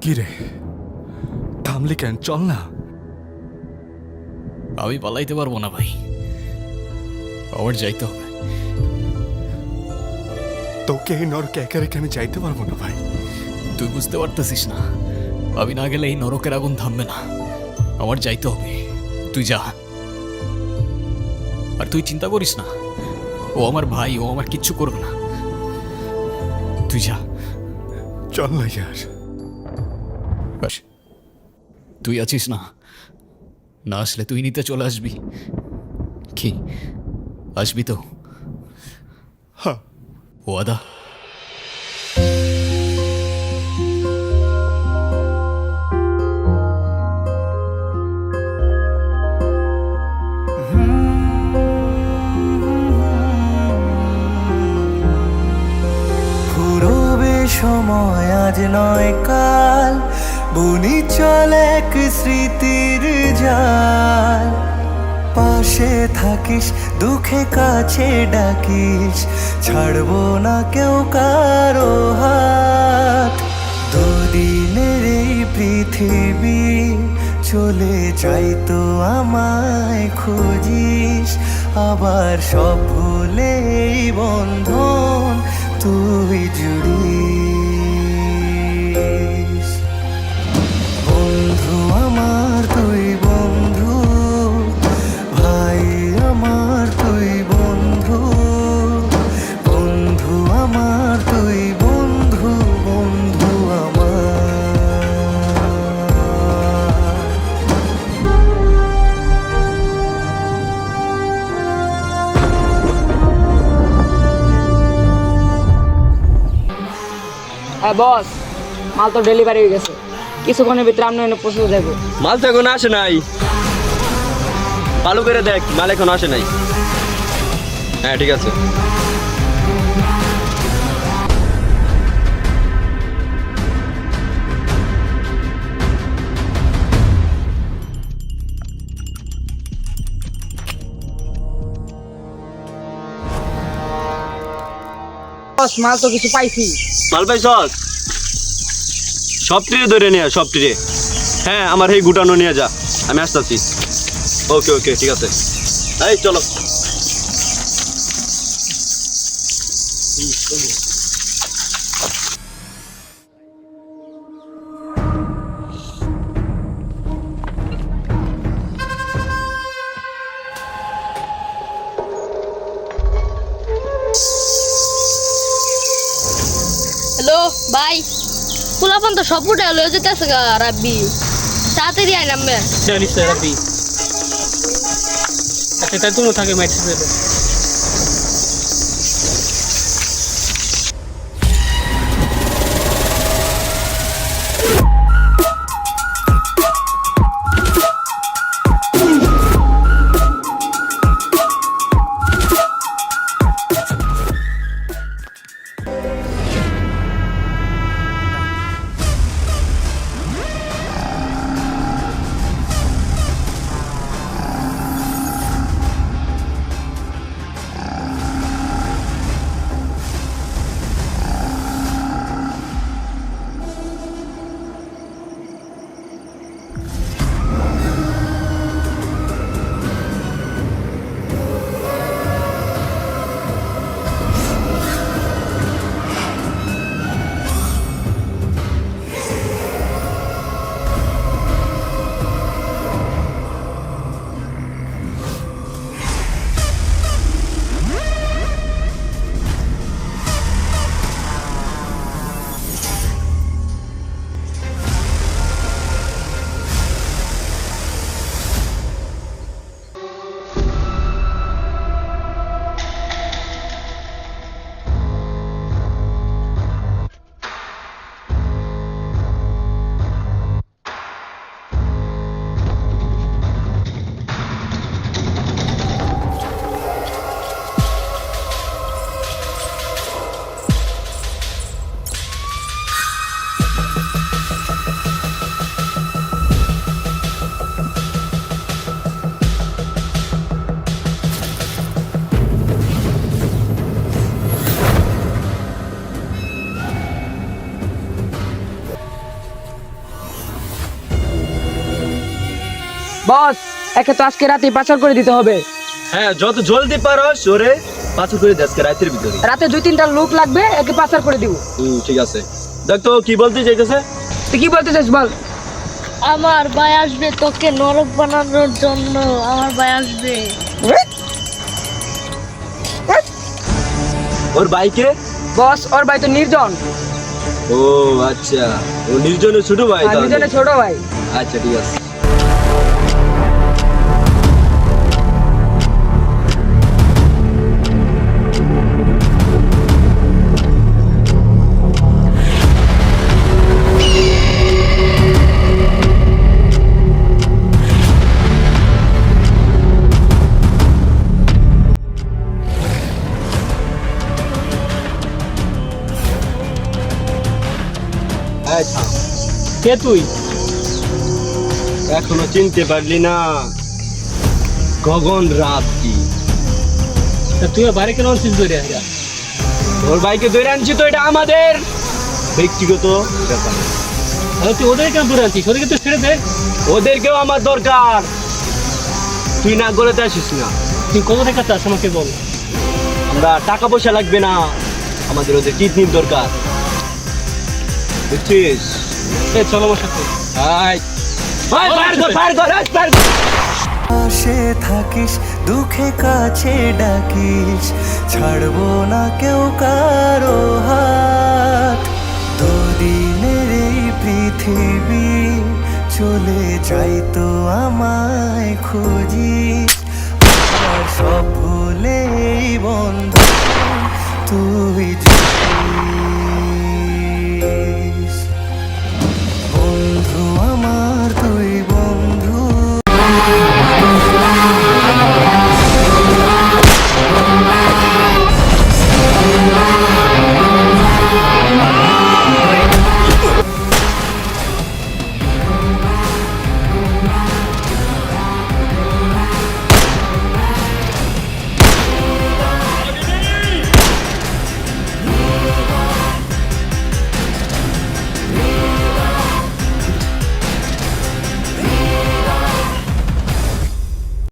কি রে, থামলি কেন? চল না। আমি পালাইতে পারবো না ভাই, আমার যাইতে হবে। তোকে এই নরকে একা রেখে আমি যাইতে পারবো না ভাই। তুই বুঝতে পারতেছিস না, আমি না গেলে এই নরকের আগুন থামবে না। আমার যাইতে হবে, তুই যা। আর তুই চিন্তা করিস না, ও আমার ভাই, ও আমার কিচ্ছু করবে না। তুই যা। চল না ইয়ার। বাস, তুই আছিস না? না আসলে তুই নিতে চলে আসবি কি? আসবি তো? হ্যাঁ। ওয়াদা? ফুরবে সময় আজ নয় কাল, বুনি চলে এক স্মৃতির জাল। পাশে থাকিস, দুঃখে কাছে ডাকিস, ছাড়বো না কেউ কারো হাত। দুদিনের এই পৃথিবী চলে যাই তো আমায় খুঁজিস, আবার সব ভুলে এই বন্ধন তুই জুড়িস। বন্ধু আমার তুই বন্ধু, ভাই আমার তুই বন্ধু, বন্ধু আমার তুই বন্ধু, বন্ধু আমার। হ্যাঁ বস, মাল তো ডেলিভারি হয়ে গেছে, কিছুক্ষণের ভিতরে আপনি এনে পৌঁছে যাবো। মাল তো এখন আসে নাই, চালু করে দেখ, মাল এখন আসে নাই। হ্যাঁ ঠিক আছে। বস মাল তো কিছু পাইছি। মাল পাইছ? সব ট্রে ধরে নিয়ে সব ট্রে। হ্যাঁ আমার এই গুটানো নিয়ে যা, আমি আসতেছি। ওকে ওকে ঠিক আছে, এই চলো। হ্যালো ভাই, পোলাপান তো সব উঠে লয়ে যেতেছে গা রাব্বি, তাড়াতাড়ি আয় নামবে। জানিস তো রাব্বি, আচ্ছা তাই তুমি থাকে মাইছে দেবে। বস একে তো আজকে রাতে পাচার করে দিতে হবে। হ্যাঁ যত জলদি পারস ওরে পাঁচু করে দে আজকে রাতের ভিতরে। রাতে 2-3টা লোক লাগবে, একে পাচার করে দিব। ঠিক আছে। দেখ তো কি বলতে চাইতেছে। তুই কি বলতে চাস বল। আমার ভাই আসবে তোকে নরক বানানোর জন্য, আমার ভাই আসবে। ওর বাইকে? বস ওর ভাই তো নির্জন। ও আচ্ছা, ও নির্জনের ছোট ভাই আর তাহলে। নির্জনের ছোট ভাই। আচ্ছা ঠিক আছে। এই থাম। কে তুই? এখনো চিনতে পারলি না? গগন রাত কি? তা তুই বাড়ি কেন আনছিস ধরে? ওর বাইকে ধরে আনছি তো, এটা আমাদের ব্যক্তিগত ব্যাপার। তাহলে তুই ওদের কেন ধরে আনছিস? ওদেরকে তো ছেড়ে দে। ওদেরকেও আমার দরকার, তুই না গলেতে আসিস না। তুই কত টাকা চাস আমাকে বল। আমরা টাকা পয়সা লাগবে না, আমাদের ওদের কিডনির দরকার, বুঝছিস? এই চল আমার সাথে। আয় ফায়ার কর, ফায়ার কর, ফায়ার কর। পাশে থাকিস, দুঃখে কাছে ডাকিস, ছাড়বো না কেউ কারো হাত। দুদিনের এই পৃথিবী চলে যাই তো আমায় খুঁজিস, আর সব ভুলে এই বন্ধু তুই যাইস। বন্ধু আমার